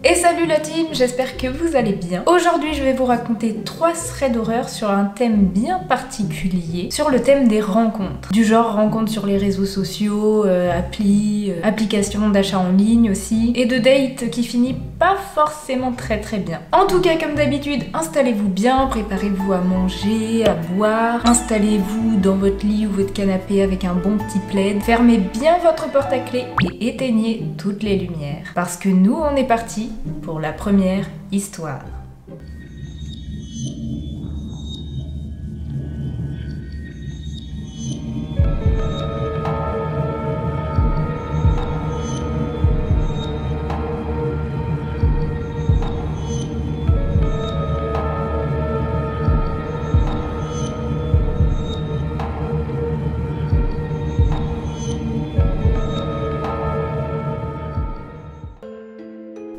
Et salut la team, j'espère que vous allez bien. Aujourd'hui je vais vous raconter 3 threads d'horreur sur un thème bien particulier, sur le thème des rencontres. Du genre rencontres sur les réseaux sociaux, applications d'achat en ligne aussi, et de dates qui finit pas forcément très bien. En tout cas comme d'habitude, installez-vous bien, préparez-vous à manger, à boire, installez-vous dans votre lit ou votre canapé avec un bon petit plaid, fermez bien votre porte à clé et éteignez toutes les lumières. Parce que nous on est parti pour la première histoire.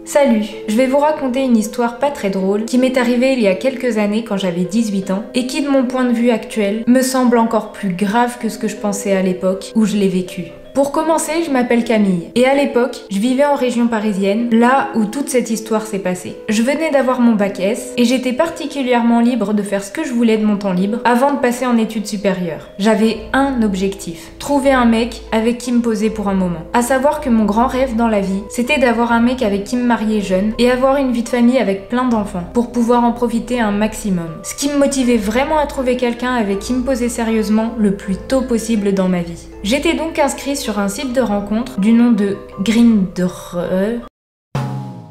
Salut, je vais vous raconter une histoire pas très drôle qui m'est arrivée il y a quelques années quand j'avais 18 ans et qui de mon point de vue actuel me semble encore plus grave que ce que je pensais à l'époque où je l'ai vécu. Pour commencer, je m'appelle Camille et à l'époque, je vivais en région parisienne, là où toute cette histoire s'est passée. Je venais d'avoir mon bac S et j'étais particulièrement libre de faire ce que je voulais de mon temps libre avant de passer en études supérieures. J'avais un objectif, trouver un mec avec qui me poser pour un moment. À savoir que mon grand rêve dans la vie, c'était d'avoir un mec avec qui me marier jeune et avoir une vie de famille avec plein d'enfants pour pouvoir en profiter un maximum. Ce qui me motivait vraiment à trouver quelqu'un avec qui me poser sérieusement le plus tôt possible dans ma vie. J'étais donc inscrite sur un site de rencontre du nom de Grindr.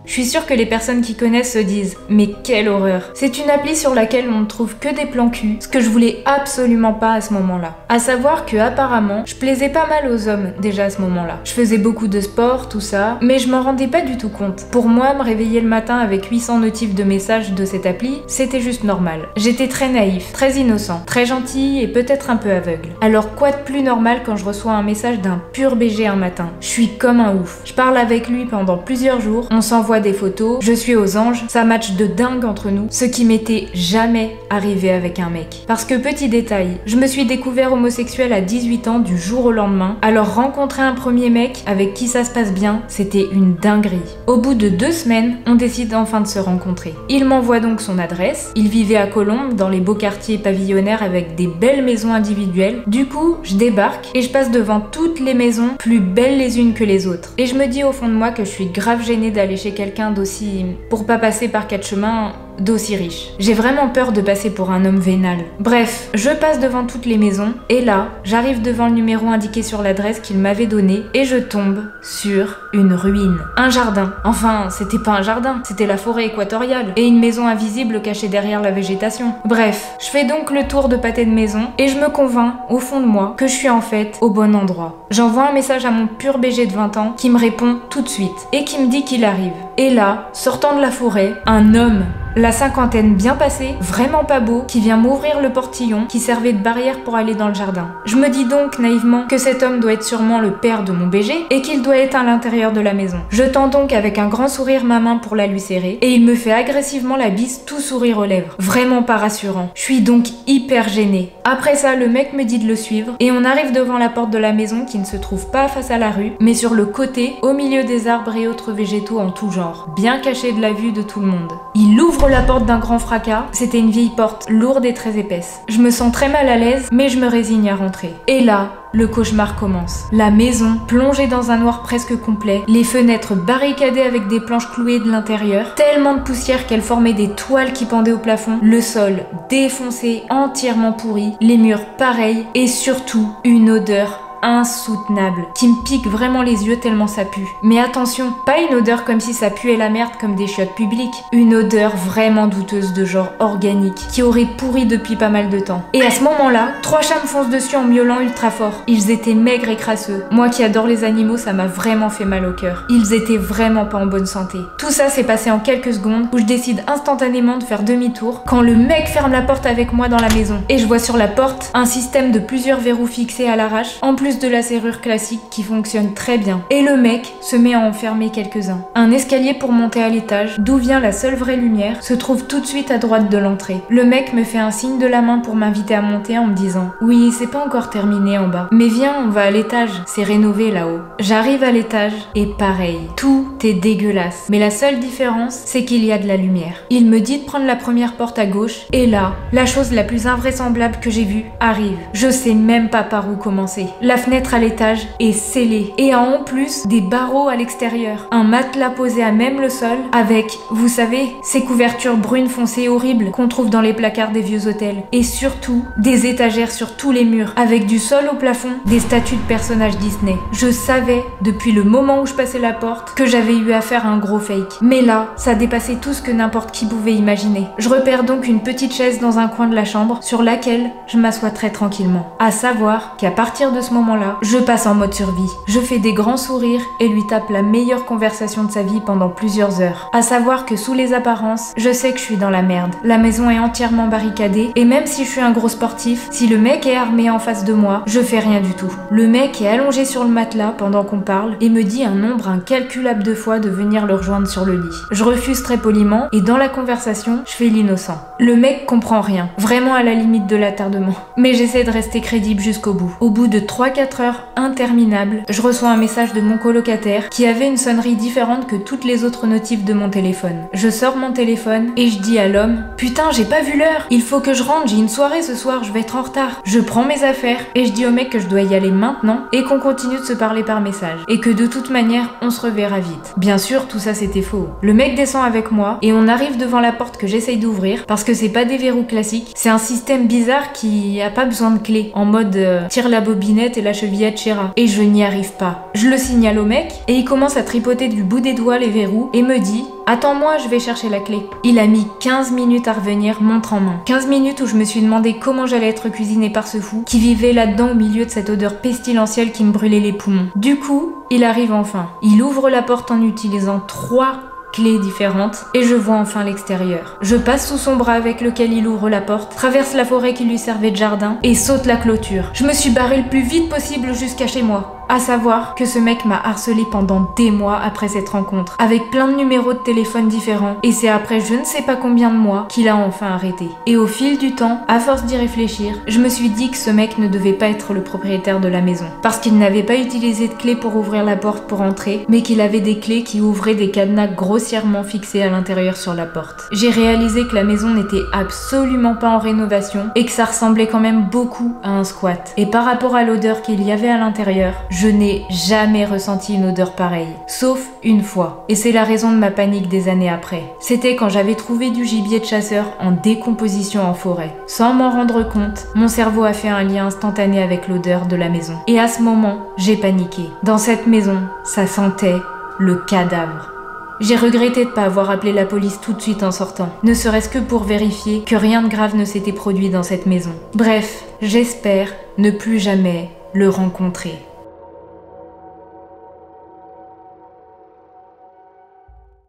Je suis sûre que les personnes qui connaissent se disent « Mais quelle horreur !» C'est une appli sur laquelle on ne trouve que des plans cul, ce que je voulais absolument pas à ce moment-là. À savoir que apparemment, je plaisais pas mal aux hommes déjà à ce moment-là. Je faisais beaucoup de sport, tout ça, mais je m'en rendais pas du tout compte. Pour moi, me réveiller le matin avec 800 notifs de messages de cette appli, c'était juste normal. J'étais très naïf, très innocent, très gentil et peut-être un peu aveugle. Alors quoi de plus normal quand je reçois un message d'un pur BG un matin? Je suis comme un ouf. Je parle avec lui pendant plusieurs jours, on s'envoie des photos, je suis aux anges, ça match de dingue entre nous, ce qui m'était jamais arrivé avec un mec. Parce que petit détail, je me suis découvert homosexuel à 18 ans du jour au lendemain, alors rencontrer un premier mec avec qui ça se passe bien, c'était une dinguerie. Au bout de 2 semaines, on décide enfin de se rencontrer. Il m'envoie donc son adresse, il vivait à Colombes, dans les beaux quartiers pavillonnaires avec des belles maisons individuelles. Du coup, je débarque et je passe devant toutes les maisons, plus belles les unes que les autres. Et je me dis au fond de moi que je suis grave gênée d'aller chez quelqu'un d'aussi, pour pas passer par 4 chemins, d'aussi riche. J'ai vraiment peur de passer pour un homme vénal. Bref, je passe devant toutes les maisons et là, j'arrive devant le numéro indiqué sur l'adresse qu'il m'avait donné et je tombe sur une ruine. Un jardin. Enfin, c'était pas un jardin, c'était la forêt équatoriale et une maison invisible cachée derrière la végétation. Bref, je fais donc le tour de pâté de maison et je me convainc, au fond de moi, que je suis en fait au bon endroit. J'envoie un message à mon pur BG de 20 ans qui me répond tout de suite et qui me dit qu'il arrive. Et là, sortant de la forêt, un homme, la cinquantaine bien passée, vraiment pas beau, qui vient m'ouvrir le portillon qui servait de barrière pour aller dans le jardin. Je me dis donc naïvement que cet homme doit être sûrement le père de mon BG et qu'il doit être à l'intérieur de la maison. Je tends donc avec un grand sourire ma main pour la lui serrer et il me fait agressivement la bise, tout sourire aux lèvres. Vraiment pas rassurant. Je suis donc hyper gênée. Après ça, le mec me dit de le suivre et on arrive devant la porte de la maison qui ne se trouve pas face à la rue, mais sur le côté, au milieu des arbres et autres végétaux en tout genre, bien caché de la vue de tout le monde. Il ouvre la porte d'un grand fracas, c'était une vieille porte lourde et très épaisse. Je me sens très mal à l'aise, mais je me résigne à rentrer. Et là, le cauchemar commence. La maison, plongée dans un noir presque complet, les fenêtres barricadées avec des planches clouées de l'intérieur, tellement de poussière qu'elle formait des toiles qui pendaient au plafond, le sol défoncé, entièrement pourri, les murs pareils, et surtout une odeur insoutenable, qui me pique vraiment les yeux tellement ça pue. Mais attention, pas une odeur comme si ça puait la merde comme des chiottes publiques, une odeur vraiment douteuse de genre organique, qui aurait pourri depuis pas mal de temps. Et à ce moment-là, 3 chats me foncent dessus en miaulant ultra fort. Ils étaient maigres et crasseux. Moi qui adore les animaux, ça m'a vraiment fait mal au cœur. Ils étaient vraiment pas en bonne santé. Tout ça s'est passé en quelques secondes, où je décide instantanément de faire demi-tour, quand le mec ferme la porte avec moi dans la maison. Et je vois sur la porte un système de plusieurs verrous fixés à l'arrache, en plus abuse de la serrure classique qui fonctionne très bien. Et le mec se met à enfermer quelques-uns. Un escalier pour monter à l'étage, d'où vient la seule vraie lumière, se trouve tout de suite à droite de l'entrée. Le mec me fait un signe de la main pour m'inviter à monter en me disant « Oui, c'est pas encore terminé en bas. Mais viens, on va à l'étage, c'est rénové là-haut. » J'arrive à l'étage et pareil, tout est dégueulasse. Mais la seule différence, c'est qu'il y a de la lumière. Il me dit de prendre la première porte à gauche et là, la chose la plus invraisemblable que j'ai vue arrive. Je sais même pas par où commencer. La fenêtre à l'étage est scellée et a en plus des barreaux à l'extérieur. Un matelas posé à même le sol avec, vous savez, ces couvertures brunes foncées horribles qu'on trouve dans les placards des vieux hôtels. Et surtout, des étagères sur tous les murs avec du sol au plafond, des statues de personnages Disney. Je savais depuis le moment où je passais la porte que j'avais eu affaire à un gros fake. Mais là, ça dépassait tout ce que n'importe qui pouvait imaginer. Je repère donc une petite chaise dans un coin de la chambre sur laquelle je m'assois très tranquillement. À savoir qu'à partir de ce moment-là, je passe en mode survie. Je fais des grands sourires et lui tape la meilleure conversation de sa vie pendant plusieurs heures. À savoir que sous les apparences, je sais que je suis dans la merde. La maison est entièrement barricadée et même si je suis un gros sportif, si le mec est armé en face de moi, je fais rien du tout. Le mec est allongé sur le matelas pendant qu'on parle et me dit un nombre incalculable de fois de venir le rejoindre sur le lit. Je refuse très poliment et dans la conversation, je fais l'innocent. Le mec comprend rien, vraiment à la limite de l'attardement. Mais j'essaie de rester crédible jusqu'au bout. Au bout de 3-4 heures interminables, je reçois un message de mon colocataire qui avait une sonnerie différente que toutes les autres notifs de mon téléphone. Je sors mon téléphone et je dis à l'homme « Putain, j'ai pas vu l'heure, il faut que je rentre, j'ai une soirée ce soir, je vais être en retard. » Je prends mes affaires et je dis au mec que je dois y aller maintenant et qu'on continue de se parler par message. Et que de toute manière, on se reverra vite. Bien sûr, tout ça c'était faux. Le mec descend avec moi et on arrive devant la porte que j'essaye d'ouvrir parce que c'est pas des verrous classiques, c'est un système bizarre qui a pas besoin de clé, en mode tire la bobinette et la chevillette Shira. Et je n'y arrive pas. Je le signale au mec et il commence à tripoter du bout des doigts les verrous et me dit « Attends-moi, je vais chercher la clé. » Il a mis 15 minutes à revenir, montre en main. 15 minutes où je me suis demandé comment j'allais être cuisinée par ce fou qui vivait là-dedans au milieu de cette odeur pestilentielle qui me brûlait les poumons. Du coup, il arrive enfin. Il ouvre la porte en utilisant 3 clés différentes et je vois enfin l'extérieur. Je passe sous son bras avec lequel il ouvre la porte, traverse la forêt qui lui servait de jardin et saute la clôture. Je me suis barrée le plus vite possible jusqu'à chez moi. À savoir que ce mec m'a harcelé pendant des mois après cette rencontre, avec plein de numéros de téléphone différents, et c'est après je ne sais pas combien de mois qu'il a enfin arrêté. Et au fil du temps, à force d'y réfléchir, je me suis dit que ce mec ne devait pas être le propriétaire de la maison, parce qu'il n'avait pas utilisé de clé pour ouvrir la porte pour entrer, mais qu'il avait des clés qui ouvraient des cadenas grossièrement fixés à l'intérieur sur la porte. J'ai réalisé que la maison n'était absolument pas en rénovation, et que ça ressemblait quand même beaucoup à un squat. Et par rapport à l'odeur qu'il y avait à l'intérieur, je n'ai jamais ressenti une odeur pareille, sauf une fois. Et c'est la raison de ma panique des années après. C'était quand j'avais trouvé du gibier de chasseur en décomposition en forêt. Sans m'en rendre compte, mon cerveau a fait un lien instantané avec l'odeur de la maison. Et à ce moment, j'ai paniqué. Dans cette maison, ça sentait le cadavre. J'ai regretté de pas avoir appelé la police tout de suite en sortant, ne serait-ce que pour vérifier que rien de grave ne s'était produit dans cette maison. Bref, j'espère ne plus jamais le rencontrer.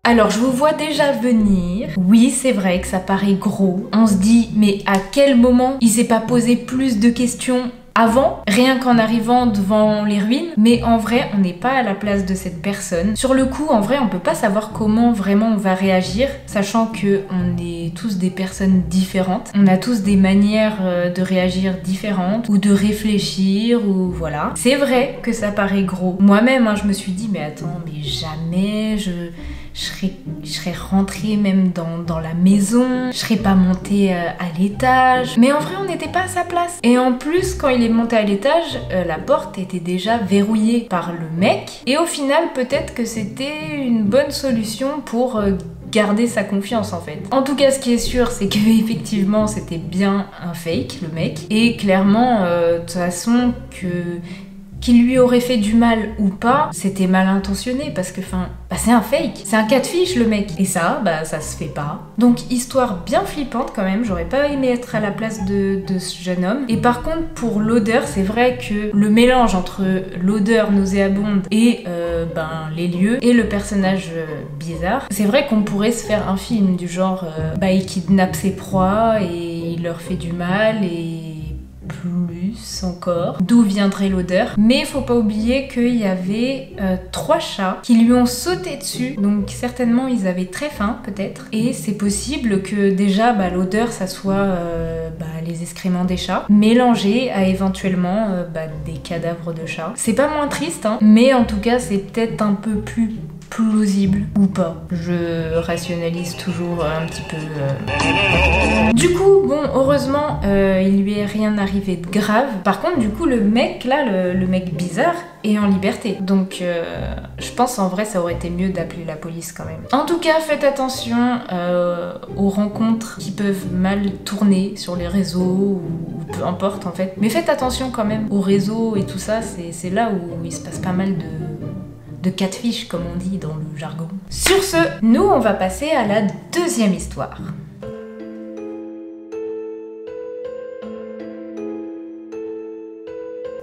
Alors je vous vois déjà venir. Oui, c'est vrai que ça paraît gros. On se dit, mais à quel moment il s'est pas posé plus de questions avant, rien qu'en arrivant devant les ruines? Mais en vrai, on n'est pas à la place de cette personne. Sur le coup, en vrai, on peut pas savoir comment vraiment on va réagir, sachant que on est tous des personnes différentes. On a tous des manières de réagir différentes, ou de réfléchir, ou voilà. C'est vrai que ça paraît gros. Moi-même, hein, je me suis dit, mais attends, mais jamais je serais rentrée même dans la maison, je serais pas montée à l'étage. Mais en vrai, on n'était pas à sa place. Et en plus, quand il est monté à l'étage, la porte était déjà verrouillée par le mec. Et au final, peut-être que c'était une bonne solution pour garder sa confiance en fait. En tout cas, ce qui est sûr, c'est que effectivement, c'était bien un fake, le mec. Et clairement, de toute façon, qu'il lui aurait fait du mal ou pas, c'était mal intentionné parce que c'est un fake, c'est un cas de fiche le mec. Et ça, ça se fait pas. Donc histoire bien flippante quand même, j'aurais pas aimé être à la place de ce jeune homme. Et par contre pour l'odeur, c'est vrai que le mélange entre l'odeur nauséabonde et les lieux et le personnage bizarre, c'est vrai qu'on pourrait se faire un film du genre il kidnappe ses proies et il leur fait du mal et plus. encore d'où viendrait l'odeur. Mais faut pas oublier qu'il y avait 3 chats qui lui ont sauté dessus, donc certainement ils avaient très faim peut-être. Et c'est possible que déjà l'odeur ça soit les excréments des chats, mélangés à éventuellement des cadavres de chats. C'est pas moins triste, hein, mais en tout cas c'est peut-être un peu plus plausible ou pas. Je rationalise toujours un petit peu. Du coup, bon, heureusement, il lui est rien arrivé de grave. Par contre, du coup, le mec là, le mec bizarre, est en liberté. Donc, je pense en vrai, ça aurait été mieux d'appeler la police quand même. En tout cas, faites attention aux rencontres qui peuvent mal tourner sur les réseaux ou peu importe en fait. Mais faites attention quand même aux réseaux et tout ça. C'est là où il se passe pas mal de catfish, comme on dit dans le jargon. Sur ce, nous, on va passer à la deuxième histoire.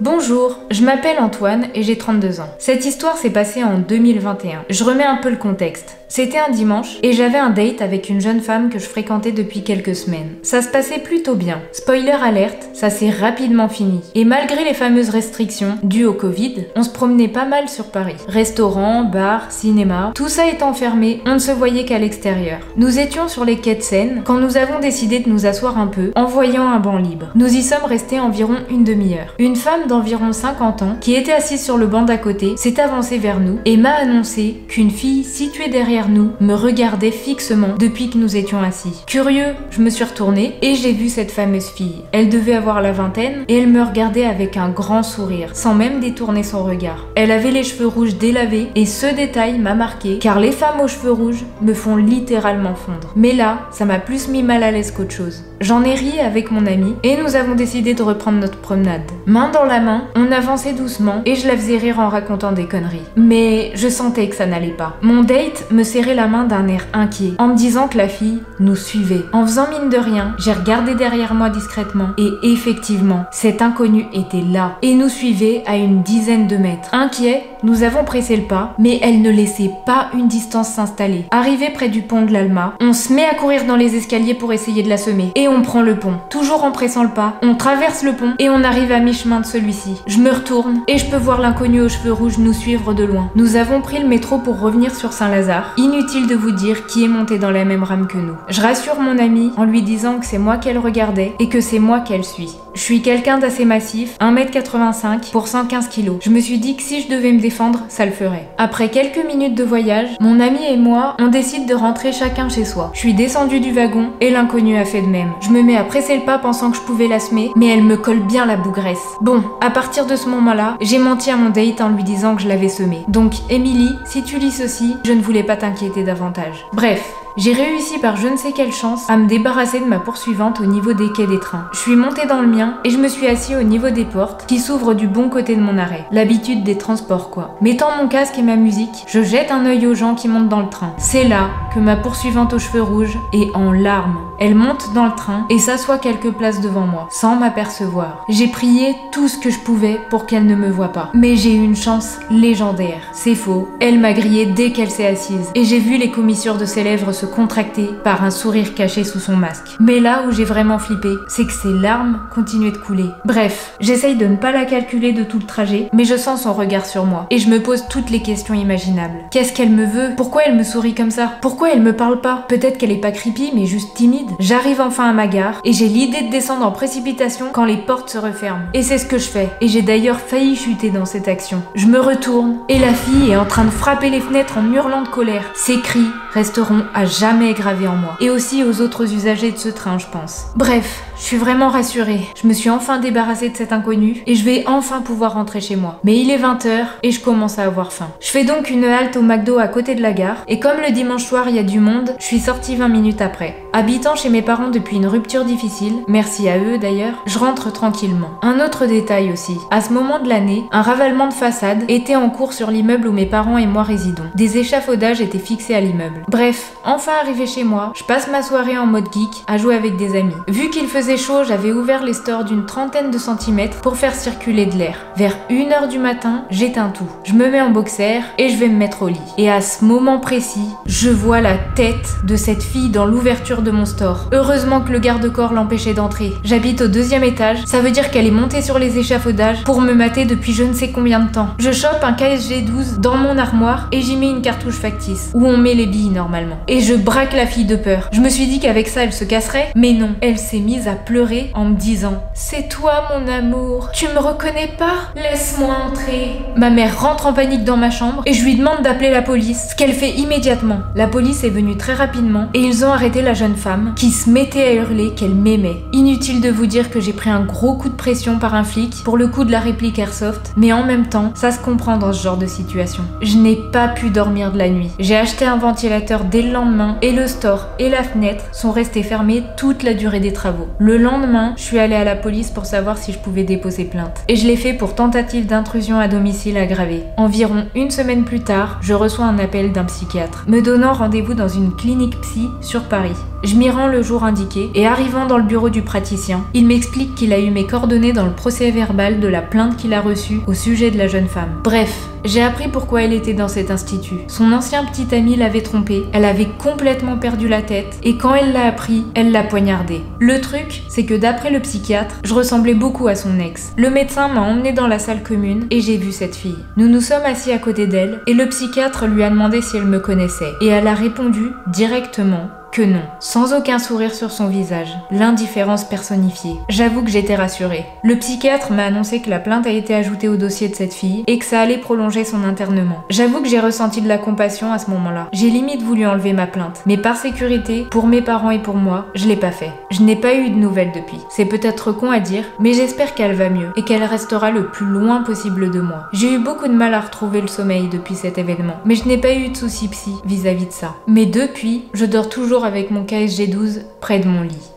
Bonjour, je m'appelle Antoine et j'ai 32 ans. Cette histoire s'est passée en 2021. Je remets un peu le contexte. C'était un dimanche et j'avais un date avec une jeune femme que je fréquentais depuis quelques semaines. Ça se passait plutôt bien. Spoiler alerte, ça s'est rapidement fini. Et malgré les fameuses restrictions dues au Covid, on se promenait pas mal sur Paris. Restaurants, bars, cinéma, tout ça étant fermé, on ne se voyait qu'à l'extérieur. Nous étions sur les quais de Seine quand nous avons décidé de nous asseoir un peu en voyant un banc libre. Nous y sommes restés environ une demi-heure. Une femme d'environ 50 ans, qui était assise sur le banc d'à côté, s'est avancée vers nous et m'a annoncé qu'une fille située derrière nous me regardait fixement depuis que nous étions assis. Curieux, je me suis retournée et j'ai vu cette fameuse fille. Elle devait avoir la vingtaine et elle me regardait avec un grand sourire, sans même détourner son regard. Elle avait les cheveux rouges délavés et ce détail m'a marqué car les femmes aux cheveux rouges me font littéralement fondre. Mais là, ça m'a plus mis mal à l'aise qu'autre chose. J'en ai ri avec mon ami et nous avons décidé de reprendre notre promenade. Main dans la main, on avançait doucement et je la faisais rire en racontant des conneries. Mais je sentais que ça n'allait pas. Mon date me serrait la main d'un air inquiet, en me disant que la fille nous suivait. En faisant mine de rien, j'ai regardé derrière moi discrètement et effectivement, cet inconnu était là et nous suivait à une dizaine de mètres. Inquiet, nous avons pressé le pas, mais elle ne laissait pas une distance s'installer. Arrivé près du pont de l'Alma, on se met à courir dans les escaliers pour essayer de la semer. Et on prend le pont. Toujours en pressant le pas, on traverse le pont et on arrive à mi-chemin de celui-ci. Je me retourne et je peux voir l'inconnu aux cheveux rouges nous suivre de loin. Nous avons pris le métro pour revenir sur Saint-Lazare. Inutile de vous dire qui est monté dans la même rame que nous. Je rassure mon amie en lui disant que c'est moi qu'elle regardait et que c'est moi qu'elle suit. Je suis quelqu'un d'assez massif, 1m85 pour 115 kg. Je me suis dit que si je devais me défendre, ça le ferait. Après quelques minutes de voyage, mon ami et moi, on décide de rentrer chacun chez soi. Je suis descendue du wagon et l'inconnu a fait de même. Je me mets à presser le pas pensant que je pouvais la semer, mais elle me colle bien la bougresse. Bon, à partir de ce moment-là, j'ai menti à mon date en lui disant que je l'avais semée. Donc, Émilie, si tu lis ceci, je ne voulais pas t'inquiéter davantage. Bref. J'ai réussi par je ne sais quelle chance à me débarrasser de ma poursuivante au niveau des quais des trains. Je suis montée dans le mien et je me suis assis au niveau des portes qui s'ouvrent du bon côté de mon arrêt. L'habitude des transports quoi. Mettant mon casque et ma musique, je jette un œil aux gens qui montent dans le train. C'est là que ma poursuivante aux cheveux rouges est en larmes. Elle monte dans le train et s'assoit quelques places devant moi, sans m'apercevoir. J'ai prié tout ce que je pouvais pour qu'elle ne me voie pas. Mais j'ai eu une chance légendaire. C'est faux, elle m'a grillé dès qu'elle s'est assise. Et j'ai vu les commissures de ses lèvres se contracter par un sourire caché sous son masque. Mais là où j'ai vraiment flippé, c'est que ses larmes continuaient de couler. Bref, j'essaye de ne pas la calculer de tout le trajet, mais je sens son regard sur moi. Et je me pose toutes les questions imaginables. Qu'est-ce qu'elle me veut? Pourquoi elle me sourit comme ça? Pourquoi elle me parle pas? Peut-être qu'elle est pas creepy, mais juste timide. J'arrive enfin à ma gare et j'ai l'idée de descendre en précipitation quand les portes se referment. Et c'est ce que je fais. Et j'ai d'ailleurs failli chuter dans cette action. Je me retourne et la fille est en train de frapper les fenêtres en hurlant de colère. Ses cris resteront à jamais gravés en moi. Et aussi aux autres usagers de ce train, je pense. Bref, je suis vraiment rassurée. Je me suis enfin débarrassée de cet inconnu et je vais enfin pouvoir rentrer chez moi. Mais il est 20h et je commence à avoir faim. Je fais donc une halte au McDo à côté de la gare et comme le dimanche soir il y a du monde, je suis sortie 20 minutes après. Habitant chez mes parents depuis une rupture difficile, merci à eux d'ailleurs, je rentre tranquillement. Un autre détail aussi, à ce moment de l'année, un ravalement de façade était en cours sur l'immeuble où mes parents et moi résidons. Des échafaudages étaient fixés à l'immeuble. Bref, enfin arrivé chez moi, je passe ma soirée en mode geek à jouer avec des amis. Vu qu'il faisait chaud, j'avais ouvert les stores d'une trentaine de centimètres pour faire circuler de l'air. Vers 1h du matin, j'éteins tout. Je me mets en boxer et je vais me mettre au lit. Et à ce moment précis, je vois la tête de cette fille dans l'ouverture de mon store. Heureusement que le garde-corps l'empêchait d'entrer. J'habite au 2e étage, ça veut dire qu'elle est montée sur les échafaudages pour me mater depuis je ne sais combien de temps. Je chope un KSG 12 dans mon armoire et j'y mets une cartouche factice, où on met les billes normalement. Et je braque la fille de peur. Je me suis dit qu'avec ça elle se casserait, mais non. Elle s'est mise à pleurer en me disant « C'est toi mon amour, tu me reconnais pas? Laisse-moi entrer ». Ma mère rentre en panique dans ma chambre et je lui demande d'appeler la police, ce qu'elle fait immédiatement. La police est venue très rapidement et ils ont arrêté la jeune femme qui se mettait à hurler qu'elle m'aimait. Inutile de vous dire que j'ai pris un gros coup de pression par un flic pour le coup de la réplique Airsoft, mais en même temps, ça se comprend dans ce genre de situation. Je n'ai pas pu dormir de la nuit. J'ai acheté un ventilateur dès le lendemain et le store et la fenêtre sont restés fermés toute la durée des travaux. Le lendemain, je suis allée à la police pour savoir si je pouvais déposer plainte. Et je l'ai fait pour tentative d'intrusion à domicile aggravée. Environ une semaine plus tard, je reçois un appel d'un psychiatre, me donnant rendez-vous dans une clinique psy sur Paris. Je m'y rends le jour indiqué et arrivant dans le bureau du praticien, il m'explique qu'il a eu mes coordonnées dans le procès-verbal de la plainte qu'il a reçue au sujet de la jeune femme. Bref, j'ai appris pourquoi elle était dans cet institut. Son ancien petit ami l'avait trompée, elle avait complètement perdu la tête et quand elle l'a appris, elle l'a poignardée. Le truc, c'est que d'après le psychiatre, je ressemblais beaucoup à son ex. Le médecin m'a emmenée dans la salle commune et j'ai vu cette fille. Nous nous sommes assis à côté d'elle et le psychiatre lui a demandé si elle me connaissait et elle a répondu directement que non, sans aucun sourire sur son visage, l'indifférence personnifiée. J'avoue que j'étais rassurée. Le psychiatre m'a annoncé que la plainte a été ajoutée au dossier de cette fille et que ça allait prolonger son internement. J'avoue que j'ai ressenti de la compassion à ce moment-là. J'ai limite voulu enlever ma plainte, mais par sécurité, pour mes parents et pour moi, je l'ai pas fait. Je n'ai pas eu de nouvelles depuis. C'est peut-être con à dire, mais j'espère qu'elle va mieux et qu'elle restera le plus loin possible de moi. J'ai eu beaucoup de mal à retrouver le sommeil depuis cet événement, mais je n'ai pas eu de soucis psy vis-à-vis de ça. Mais depuis, je dors toujours avec mon KSG 12 près de mon lit.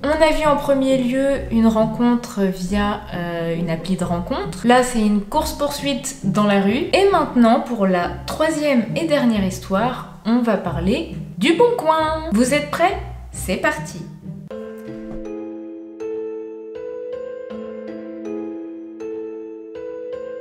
On a vu en premier lieu une rencontre via une appli de rencontre. Là, c'est une course-poursuite dans la rue. Et maintenant, pour la 3e et dernière histoire, on va parler du Bon Coin. Vous êtes prêts? C'est parti!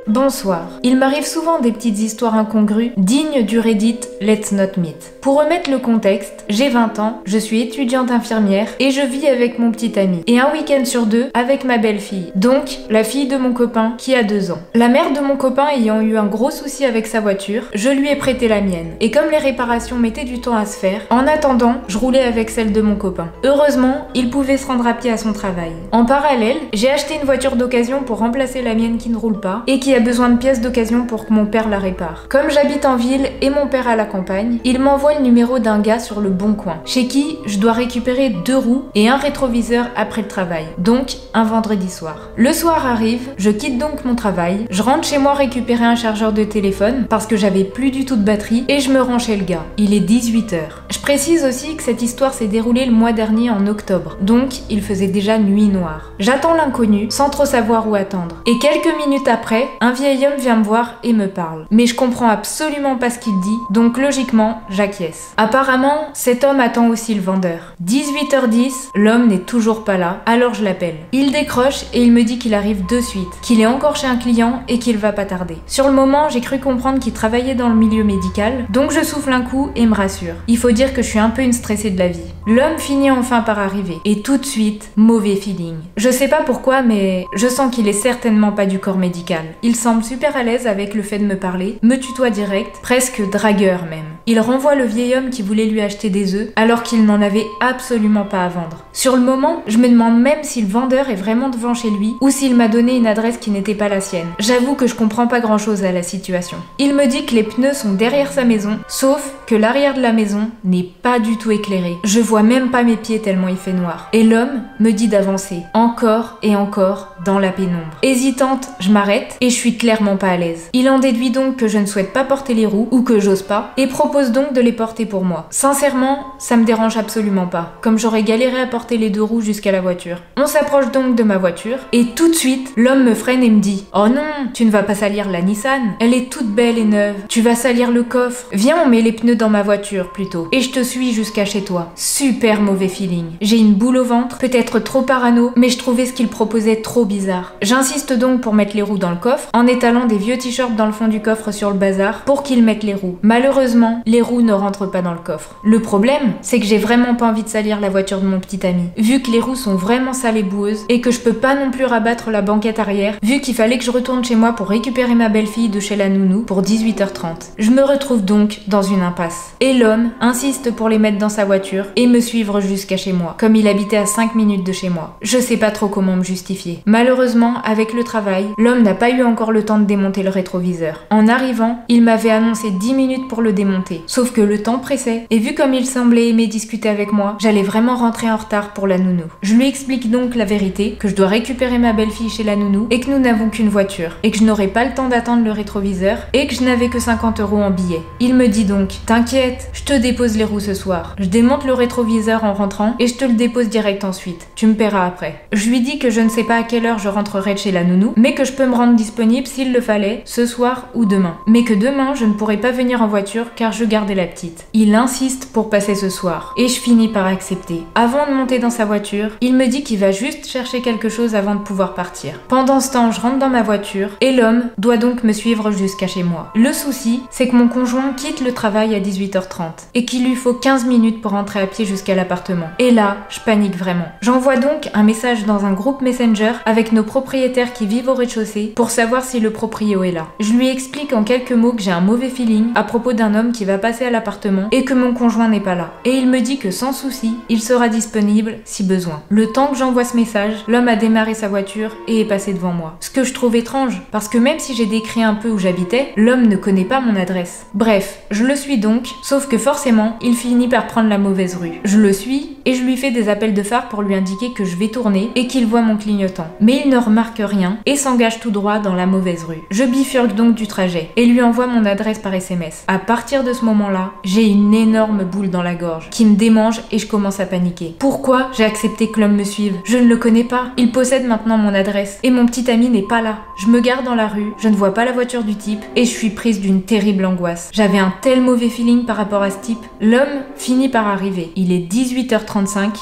Bonsoir. Il m'arrive souvent des petites histoires incongrues, dignes du Reddit Let's Not Meet. Pour remettre le contexte, j'ai 20 ans, je suis étudiante infirmière et je vis avec mon petit ami. Et un week-end sur 2 avec ma belle-fille, donc la fille de mon copain qui a 2 ans. La mère de mon copain ayant eu un gros souci avec sa voiture, je lui ai prêté la mienne. Et comme les réparations mettaient du temps à se faire, en attendant, je roulais avec celle de mon copain. Heureusement, il pouvait se rendre à pied à son travail. En parallèle, j'ai acheté une voiture d'occasion pour remplacer la mienne qui ne roule pas et qui a besoin de pièces d'occasion pour que mon père la répare. Comme j'habite en ville et mon père à la campagne, il m'envoie le numéro d'un gars sur le Bon Coin, chez qui je dois récupérer 2 roues et un rétroviseur après le travail, donc un vendredi soir. Le soir arrive, je quitte donc mon travail, je rentre chez moi récupérer un chargeur de téléphone parce que j'avais plus du tout de batterie et je me rends chez le gars. Il est 18h. Je précise aussi que cette histoire s'est déroulée le mois dernier en octobre, donc il faisait déjà nuit noire. J'attends l'inconnu sans trop savoir où attendre. Et quelques minutes après, un vieil homme vient me voir et me parle. Mais je comprends absolument pas ce qu'il dit, donc logiquement, j'acquiesce. Apparemment, cet homme attend aussi le vendeur. 18h10, l'homme n'est toujours pas là, alors je l'appelle. Il décroche et il me dit qu'il arrive de suite, qu'il est encore chez un client et qu'il va pas tarder. Sur le moment, j'ai cru comprendre qu'il travaillait dans le milieu médical, donc je souffle un coup et me rassure. Il faut dire que je suis un peu une stressée de la vie. L'homme finit enfin par arriver, et tout de suite, mauvais feeling. Je sais pas pourquoi, mais je sens qu'il est certainement pas du corps médical. Il semble super à l'aise avec le fait de me parler, me tutoie direct, presque dragueur même. Il renvoie le vieil homme qui voulait lui acheter des œufs alors qu'il n'en avait absolument pas à vendre. Sur le moment, je me demande même si le vendeur est vraiment devant chez lui ou s'il m'a donné une adresse qui n'était pas la sienne. J'avoue que je comprends pas grand chose à la situation. Il me dit que les pneus sont derrière sa maison, sauf que l'arrière de la maison n'est pas du tout éclairé. Je vois même pas mes pieds tellement il fait noir. Et l'homme me dit d'avancer, encore et encore, dans la pénombre. Hésitante, je m'arrête et je suis clairement pas à l'aise. Il en déduit donc que je ne souhaite pas porter les roues ou que j'ose pas et propose propose donc de les porter pour moi. Sincèrement, ça me dérange absolument pas, comme j'aurais galéré à porter les 2 roues jusqu'à la voiture. On s'approche donc de ma voiture, et tout de suite, l'homme me freine et me dit « Oh non, tu ne vas pas salir la Nissan, elle est toute belle et neuve. Tu vas salir le coffre. Viens, on met les pneus dans ma voiture plutôt, et je te suis jusqu'à chez toi. » Super mauvais feeling. J'ai une boule au ventre, peut-être trop parano, mais je trouvais ce qu'il proposait trop bizarre. J'insiste donc pour mettre les roues dans le coffre, en étalant des vieux t-shirts dans le fond du coffre sur le bazar pour qu'il mette les roues. Malheureusement, les roues ne rentrent pas dans le coffre. Le problème, c'est que j'ai vraiment pas envie de salir la voiture de mon petit ami, vu que les roues sont vraiment sales et boueuses, et que je peux pas non plus rabattre la banquette arrière, vu qu'il fallait que je retourne chez moi pour récupérer ma belle-fille de chez la nounou pour 18h30. Je me retrouve donc dans une impasse. Et l'homme insiste pour les mettre dans sa voiture et me suivre jusqu'à chez moi, comme il habitait à 5 minutes de chez moi. Je sais pas trop comment me justifier. Malheureusement, avec le travail, l'homme n'a pas eu encore le temps de démonter le rétroviseur. En arrivant, il m'avait annoncé 10 minutes pour le démonter. Sauf que le temps pressait, et vu comme il semblait aimer discuter avec moi, j'allais vraiment rentrer en retard pour la nounou. Je lui explique donc la vérité, que je dois récupérer ma belle-fille chez la nounou, et que nous n'avons qu'une voiture, et que je n'aurai pas le temps d'attendre le rétroviseur, et que je n'avais que 50 € en billets. Il me dit donc « T'inquiète, je te dépose les roues ce soir. Je démonte le rétroviseur en rentrant, et je te le dépose direct ensuite. Tu me paieras après. » Je lui dis que je ne sais pas à quelle heure je rentrerai de chez la nounou, mais que je peux me rendre disponible s'il le fallait, ce soir ou demain. Mais que demain, je ne pourrai pas venir en voiture car je gardais la petite. Il insiste pour passer ce soir, et je finis par accepter. Avant de monter dans sa voiture, il me dit qu'il va juste chercher quelque chose avant de pouvoir partir. Pendant ce temps, je rentre dans ma voiture, et l'homme doit donc me suivre jusqu'à chez moi. Le souci, c'est que mon conjoint quitte le travail à 18h30, et qu'il lui faut 15 minutes pour rentrer à pied jusqu'à l'appartement. Et là, je panique vraiment. J'envoie donc un message dans un groupe Messenger avec nos propriétaires qui vivent au rez-de-chaussée pour savoir si le proprio est là. Je lui explique en quelques mots que j'ai un mauvais feeling à propos d'un homme qui va passer à l'appartement et que mon conjoint n'est pas là. Et il me dit que sans souci, il sera disponible si besoin. Le temps que j'envoie ce message, l'homme a démarré sa voiture et est passé devant moi. Ce que je trouve étrange, parce que même si j'ai décrit un peu où j'habitais, l'homme ne connaît pas mon adresse. Bref, je le suis donc, sauf que forcément, il finit par prendre la mauvaise rue. Je le suis et je lui fais des appels de phare pour lui indiquer que je vais tourner et qu'il voit mon clignotant. Mais il ne remarque rien et s'engage tout droit dans la mauvaise rue. Je bifurque donc du trajet et lui envoie mon adresse par SMS. À partir de ce moment-là, j'ai une énorme boule dans la gorge qui me démange et je commence à paniquer. Pourquoi j'ai accepté que l'homme me suive? Je ne le connais pas. Il possède maintenant mon adresse et mon petit ami n'est pas là. Je me gare dans la rue, je ne vois pas la voiture du type et je suis prise d'une terrible angoisse. J'avais un tel mauvais feeling par rapport à ce type. L'homme finit par arriver. Il est 18h35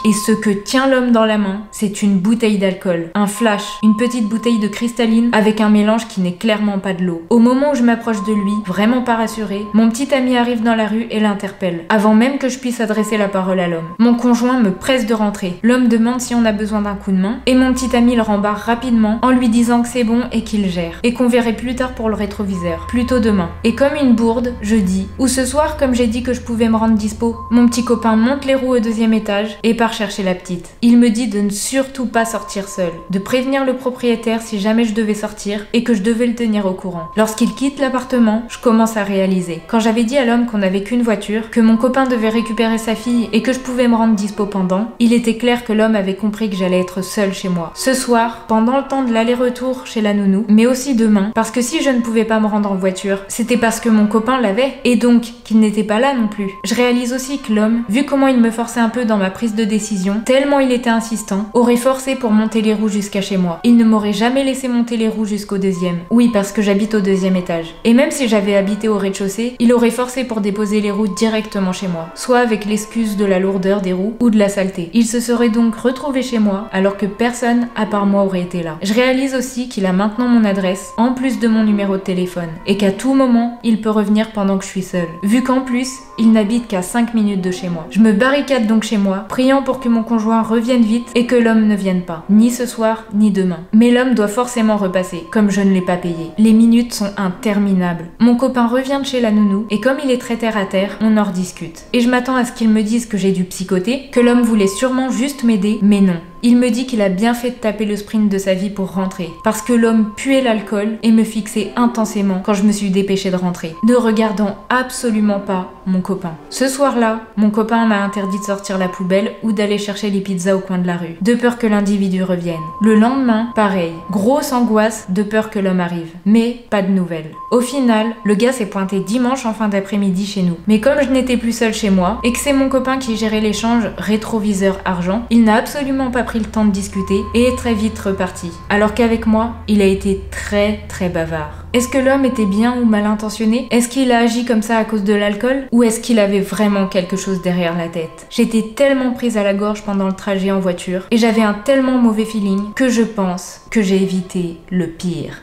et ce que tient l'homme dans la main, c'est une bouteille d'alcool. Un flash, une petite bouteille de cristalline avec un mélange qui n'est clairement pas de l'eau. Au moment où je m'approche de lui, vraiment pas rassurée, mon petit ami arrive dans la rue et l'interpelle, avant même que je puisse adresser la parole à l'homme. Mon conjoint me presse de rentrer. L'homme demande si on a besoin d'un coup de main et mon petit ami le rembarre rapidement en lui disant que c'est bon et qu'il gère et qu'on verrait plus tard pour le rétroviseur, plutôt demain. Et comme une bourde, je dis « Ou ce soir, comme j'ai dit que je pouvais me rendre dispo ». Mon petit copain monte les roues au 2e étage et part chercher la petite. Il me dit de ne surtout pas sortir seul, de prévenir le propriétaire si jamais je devais sortir et que je devais le tenir au courant. Lorsqu'il quitte l'appartement, je commence à réaliser. Quand j'avais dit à l'homme qu'on n'avait qu'une voiture, que mon copain devait récupérer sa fille et que je pouvais me rendre dispo pendant, il était clair que l'homme avait compris que j'allais être seule chez moi. Ce soir, pendant le temps de l'aller-retour chez la nounou, mais aussi demain, parce que si je ne pouvais pas me rendre en voiture, c'était parce que mon copain l'avait, et donc qu'il n'était pas là non plus. Je réalise aussi que l'homme, vu comment il me forçait un peu dans ma prise de décision, tellement il était insistant, aurait forcé pour monter les roues jusqu'à chez moi. Il ne m'aurait jamais laissé monter les roues jusqu'au 2e. Oui, parce que j'habite au 2e étage. Et même si j'avais habité au rez-de-chaussée, il aurait forcé pour déposer les roues directement chez moi, soit avec l'excuse de la lourdeur des roues ou de la saleté. Il se serait donc retrouvé chez moi alors que personne à part moi aurait été là. Je réalise aussi qu'il a maintenant mon adresse, en plus de mon numéro de téléphone, et qu'à tout moment, il peut revenir pendant que je suis seule. Vu qu'en plus, il n'habite qu'à 5 minutes de chez moi. Je me barricade donc chez moi, priant pour que mon conjoint revienne vite et que l'homme ne vienne pas, ni ce soir, ni demain. Mais l'homme doit forcément repasser, comme je ne l'ai pas payé. Les minutes sont interminables. Mon copain revient de chez la nounou, et comme il est très terre à terre, on en rediscute. Et je m'attends à ce qu'il me dise que j'ai dû psychoter, que l'homme voulait sûrement juste m'aider, mais non. Il me dit qu'il a bien fait de taper le sprint de sa vie pour rentrer, parce que l'homme puait l'alcool et me fixait intensément quand je me suis dépêchée de rentrer, ne regardant absolument pas mon copain. Ce soir-là, mon copain m'a interdit de sortir la poubelle ou d'aller chercher les pizzas au coin de la rue, de peur que l'individu revienne. Le lendemain, pareil, grosse angoisse de peur que l'homme arrive, mais pas de nouvelles. Au final, le gars s'est pointé dimanche en fin d'après-midi chez nous, mais comme je n'étais plus seule chez moi et que c'est mon copain qui gérait l'échange rétroviseur argent, il n'a absolument pas pris le temps de discuter et est très vite reparti. Alors qu'avec moi, il a été très bavard. Est-ce que l'homme était bien ou mal intentionné? Est-ce qu'il a agi comme ça à cause de l'alcool? Ou est-ce qu'il avait vraiment quelque chose derrière la tête? J'étais tellement prise à la gorge pendant le trajet en voiture et j'avais un tellement mauvais feeling que je pense que j'ai évité le pire.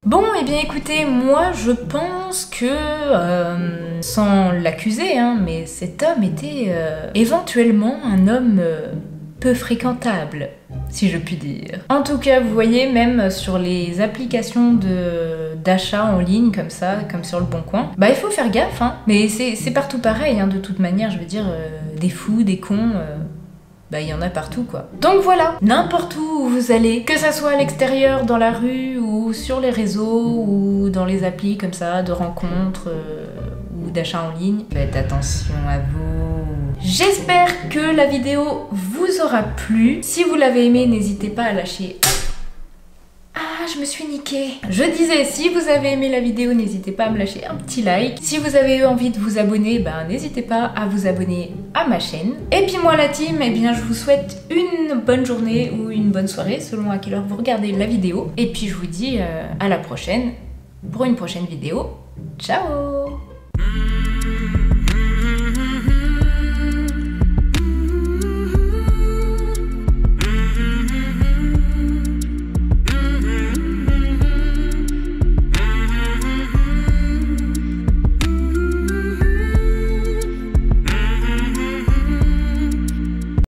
Bon, eh bien écoutez, moi je pense que, sans l'accuser, mais cet homme était éventuellement un homme peu fréquentable, si je puis dire. En tout cas, vous voyez, même sur les applications d'achat en ligne comme ça, comme sur le Bon Coin, bah il faut faire gaffe, mais c'est partout pareil, de toute manière, je veux dire, des fous, des cons... bah il y en a partout quoi. Donc voilà, n'importe où vous allez, que ça soit à l'extérieur, dans la rue, ou sur les réseaux, ou dans les applis comme ça, de rencontres, ou d'achats en ligne, faites attention à vous. J'espère que la vidéo vous aura plu. Si vous l'avez aimé, n'hésitez pas à lâcher... Ah, je me suis niquée. Je disais, si vous avez aimé la vidéo, n'hésitez pas à me lâcher un petit like. Si vous avez eu envie de vous abonner, n'hésitez pas à vous abonner à ma chaîne. Et puis moi la team, eh bien je vous souhaite une bonne journée ou une bonne soirée, selon à quelle heure vous regardez la vidéo. Et puis je vous dis à la prochaine pour une prochaine vidéo. Ciao!